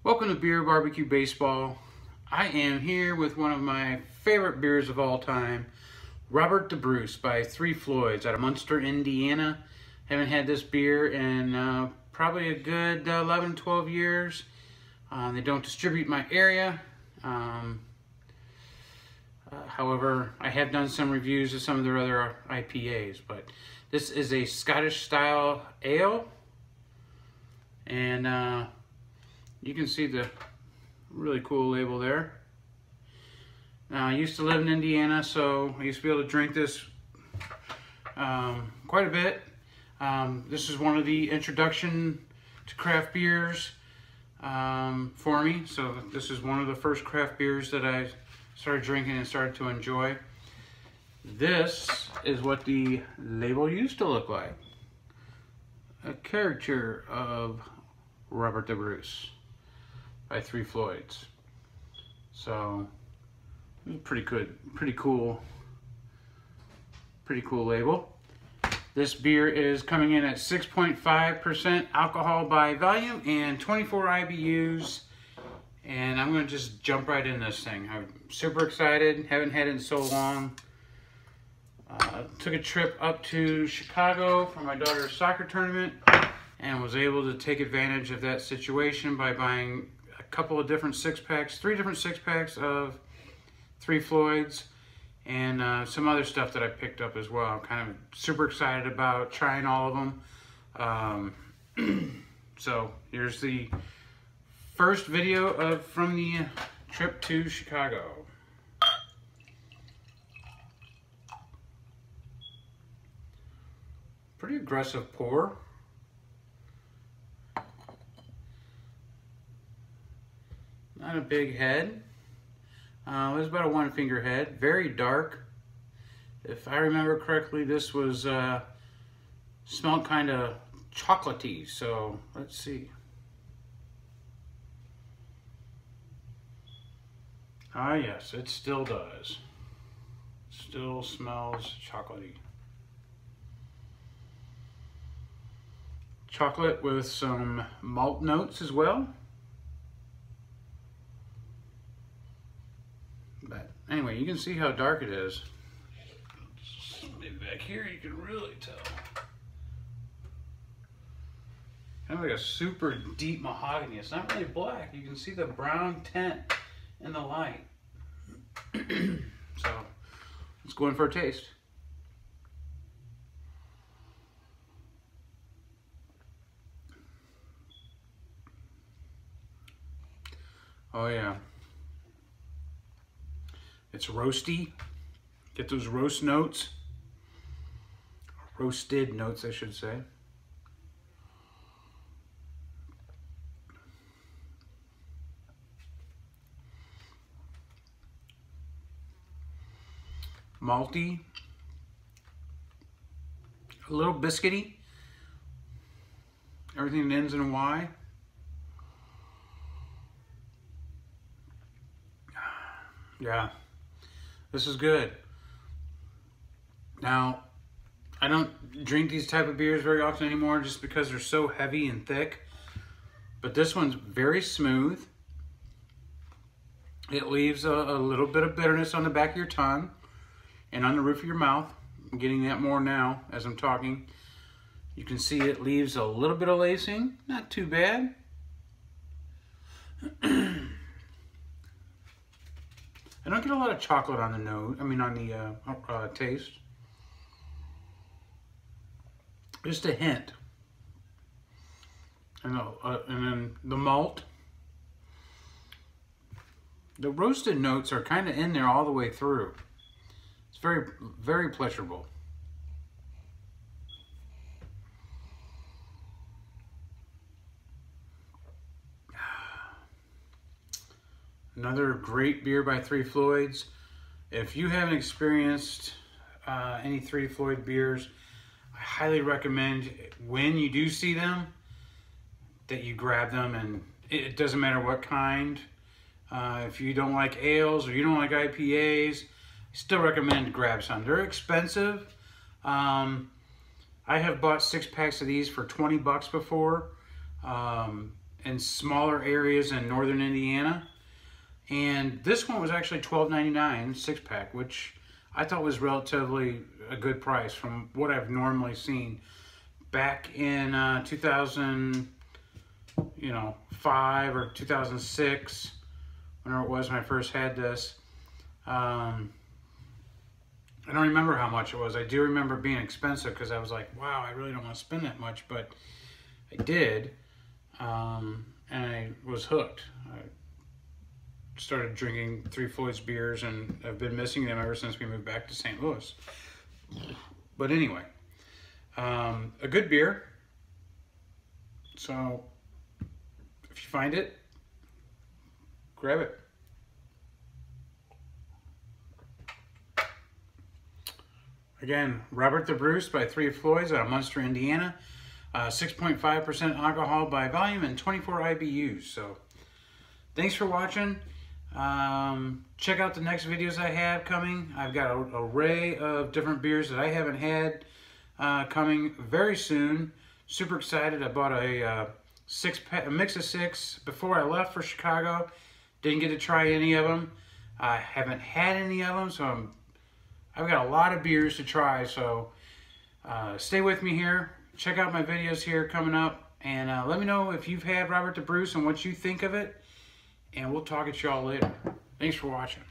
Welcome to Beer Barbecue Baseball. I am here with one of my favorite beers of all time, Robert the Bruce by 3 Floyds out of Munster, Indiana. Haven't had this beer in probably a good 11, 12 years. They don't distribute my area. However, I have done some reviews of some of their other IPAs, but this is a Scottish style ale. And you can see the really cool label there. Now, I used to live in Indiana, so I used to be able to drink this quite a bit. This is one of the introduction to craft beers for me. So this is one of the first craft beers that I started drinking and started to enjoy. This is what the label used to look like. A caricature of Robert the Bruce by 3 Floyds. So pretty good, pretty cool label. This beer is coming in at 6.5% alcohol by volume and 24 IBUs. And I'm gonna just jump right in this thing. I'm super excited, haven't had it in so long. Took a trip up to Chicago for my daughter's soccer tournament and was able to take advantage of that situation by buying a couple of different 6-packs, 3 different 6-packs of 3 Floyds and some other stuff that I picked up as well. I'm kind of super excited about trying all of them. So here's the first video from the trip to Chicago. Pretty aggressive pour. Not a big head. It was about a 1-finger head. Very dark. If I remember correctly, this was smelled kind of chocolatey. So let's see. Ah, yes, it still does. Still smells chocolatey. Chocolate with some malt notes as well. But anyway, you can see how dark it is. Maybe back here you can really tell. Kind of like a super deep mahogany. It's not really black. You can see the brown tint in the light. So let's go in for a taste. Oh yeah. It's roasty. Get those roast notes. Roasted notes, I should say. Malty. A little biscuity. Everything ends in a Y. Yeah, this is good. Now, I don't drink these type of beers very often anymore just because they're so heavy and thick. But this one's very smooth. It leaves a little bit of bitterness on the back of your tongue and on the roof of your mouth. I'm getting that more now as I'm talking. You can see it leaves a little bit of lacing. Not too bad. I don't get a lot of chocolate on the nose. I mean, on the taste. Just a hint. And then the malt. The roasted notes are kind of in there all the way through. It's very, very pleasurable. Another great beer by 3 Floyds. If you haven't experienced any 3 Floyd beers, I highly recommend when you do see them that you grab them, and it doesn't matter what kind. If you don't like ales or you don't like IPAs, I still recommend to grab some. They're expensive. I have bought 6-packs of these for 20 bucks before. in smaller areas in northern Indiana. And this one was actually $12.99 6-pack, which I thought was relatively a good price from what I've normally seen. Back in 2005 or 2006, whenever it was when I first had this. I don't remember how much it was. I do remember it being expensive because I was like, wow, I really don't want to spend that much, but I did, and I was hooked. I started drinking 3 Floyds beers, and I've been missing them ever since we moved back to St. Louis. But anyway, a good beer. So if you find it, grab it. Again, Robert the Bruce by 3 Floyds out of Munster, Indiana. 6.5% alcohol by volume and 24 IBUs. So thanks for watching. Check out the next videos I have coming. I've got an array of different beers that I haven't had coming very soon. Super excited. I bought a mix of 6 before I left for Chicago. Didn't get to try any of them. I haven't had any of them, so I've got a lot of beers to try. So stay with me here. Check out my videos here coming up, and let me know if you've had Robert the Bruce and what you think of it. And we'll talk at y'all later. Thanks for watching.